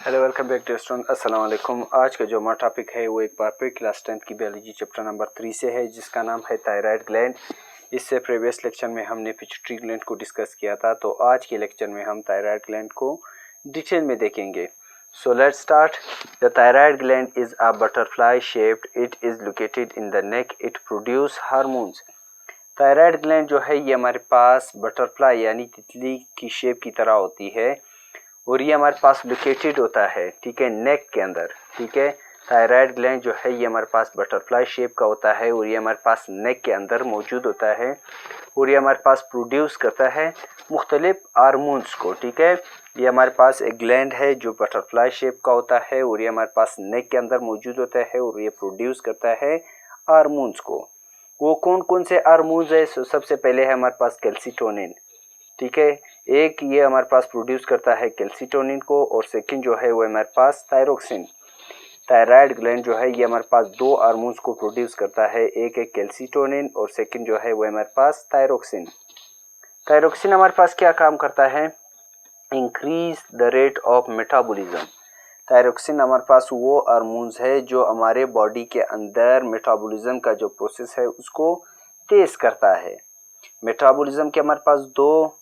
Hello welcome back to student अस्सलाम वालेकुम। आज का जो हमारा टॉपिक है वो एक बार फिर क्लास 10 की बायोलॉजी चैप्टर नंबर 3 से है, जिसका नाम है थायराइड ग्लैंड। इससे प्रीवियस लेक्चर में हमने पिट्यूटरी ग्लैंड को डिस्कस किया था, तो आज के लेक्चर में हम थायराइड ग्लैंड को डिटेल में देखेंगे। So let's start. The thyroid gland is a butterfly shaped, it is located in the neck, it produce hormones. Thyroid gland जो है ये हमारे पास बटरफ्लाई यानी तितली की शेप की तरह होती है और ये हमारे पास लोकेटेड होता है, ठीक है, नेक के अंदर। ठीक है, थायराइड ग्लैंड जो है ये हमारे पास बटरफ्लाई शेप का होता है और ये हमारे पास नेक के अंदर मौजूद होता है और ये हमारे पास प्रोड्यूस करता है मुख्तलिफ हार्मोन्स को। ठीक है, ये हमारे पास एक ग्लैंड है जो बटरफ्लाई शेप का होता है और ये हमारे पास नेक के अंदर मौजूद होता है और ये प्रोड्यूस करता है हार्मोन्स को। वो कौन कौन से हार्मोन्स है? सबसे पहले है हमारे पास कैल्सिटोनिन। ठीक है, एक ये हमारे पास प्रोड्यूस करता है कैल्सिटोनिन को और सेकंड जो है वो हमारे पास थायरोक्सिन। थायराइड ग्लैंड जो है ये हमारे पास दो हार्मोन्स को प्रोड्यूस करता है, एक है कैल्सिटोनिन और सेकंड जो है वो हमारे पास थायरोक्सिन। थायरोक्सिन हमारे पास क्या काम करता है? Increase the rate of metabolism. Thyroxine हमारे पास वो हार्मोन्स है जो हमारे बॉडी के अंदर मेटाबॉलिज्म का जो प्रोसेस है उसको तेज करता है। मेटाबॉलिज्म के हमारे पास दो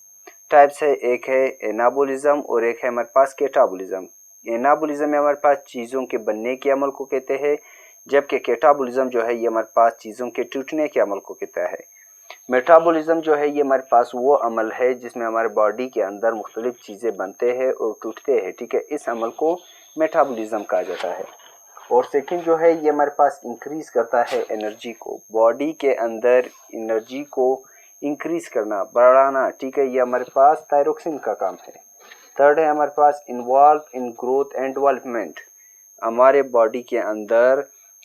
टाइप्स है, एक है एनाबॉलिज्म और एक है हमारे पास कैटाबॉलिज्म। एनाबॉलिज्म में हमारे पास चीज़ों के बनने के अमल को कहते हैं, जबकि कैटाबॉलिज्म जो है ये हमारे पास चीज़ों के टूटने के अमल को कहता है। मेटाबॉलिज्म जो है ये हमारे पास वो अमल है जिसमें हमारे बॉडी के अंदर मुख्तलिफ चीज़ें बनते हैं और टूटते हैं। ठीक है, इस अमल को मेटाबॉलिज्म कहा जाता है। और सेकंड जो है ये हमारे पास इंक्रीज करता है एनर्जी को, बॉडी के अंदर एनर्जी को इंक्रीज करना, बढ़ाना। ठीक है, ये हमारे पास थायरोक्सिन का काम है। थर्ड है हमारे पास involve in growth and development, हमारे बॉडी के अंदर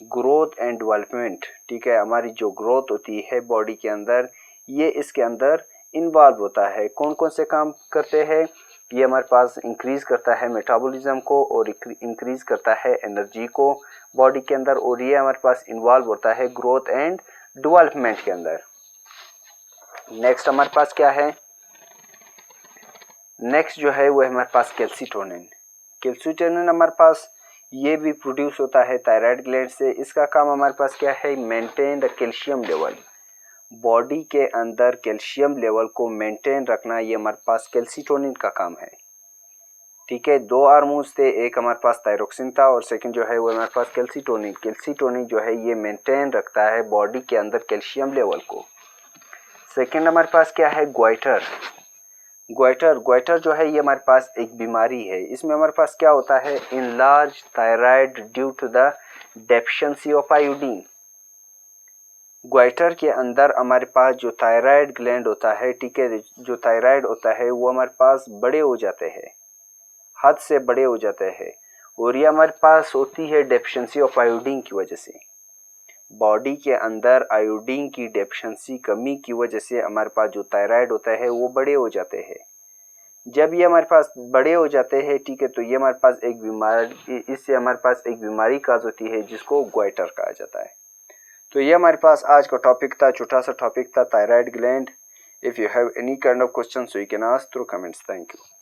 ग्रोथ एंड डेवलपमेंट। ठीक है, हमारी जो ग्रोथ होती है बॉडी के अंदर ये इसके अंदर इन्वॉल्व होता है। कौन कौन से काम करते हैं? ये हमारे पास इंक्रीज करता है मेटाबॉलिज्म को और इंक्रीज करता है एनर्जी को बॉडी के अंदर, और ये हमारे पास इन्वॉल्व होता है ग्रोथ एंड डेवलपमेंट के अंदर। नेक्स्ट हमारे पास क्या है? नेक्स्ट जो है वो है हमारे पास कैल्सिटोनिन। कैल्सिटोनिन हमारे पास ये भी प्रोड्यूस होता है थायराइड ग्लैंड से। इसका काम हमारे पास क्या है? Maintain the calcium level, body के अंदर कैल्शियम लेवल को मेंटेन रखना, ये हमारे पास कैल्सिटोनिन का काम है। ठीक है, दो हार्मोन्स थे, एक हमारे पास थायरोक्सिन था और सेकंड जो है वो हमारे पास कैल्सिटोनिन। कैल्सिटोनिन जो है ये मेंटेन रखता है बॉडी के अंदर कैल्शियम लेवल को। सेकंड हमारे पास क्या है? ग्वाइटर। ग्वाइटर जो है ये हमारे पास एक बीमारी है। इसमें हमारे पास क्या होता है? Enlarge thyroid due to the deficiency of iodine. Goitre के अंदर हमारे पास जो थायराइड ग्लैंड होता है, ठीक है, जो थायराइड होता है वो हमारे पास बड़े हो जाते हैं, हद से बड़े हो जाते हैं, और ये हमारे पास होती है डेफिशिएंसी ऑफ आयोडीन की वजह से। बॉडी के अंदर आयोडीन की डेफिशिएंसी कमी की वजह से हमारे पास जो थायराइड होता है वो बड़े हो जाते हैं। जब ये हमारे पास बड़े हो जाते हैं, ठीक है, तो ये हमारे पास एक बीमारी, इससे हमारे पास एक बीमारी काज होती है जिसको ग्वाइटर कहा जाता है। तो ये हमारे पास आज का टॉपिक था, छोटा सा टॉपिक था thyroid gland. If you have any kind of question so you can ask through comments. Thank you.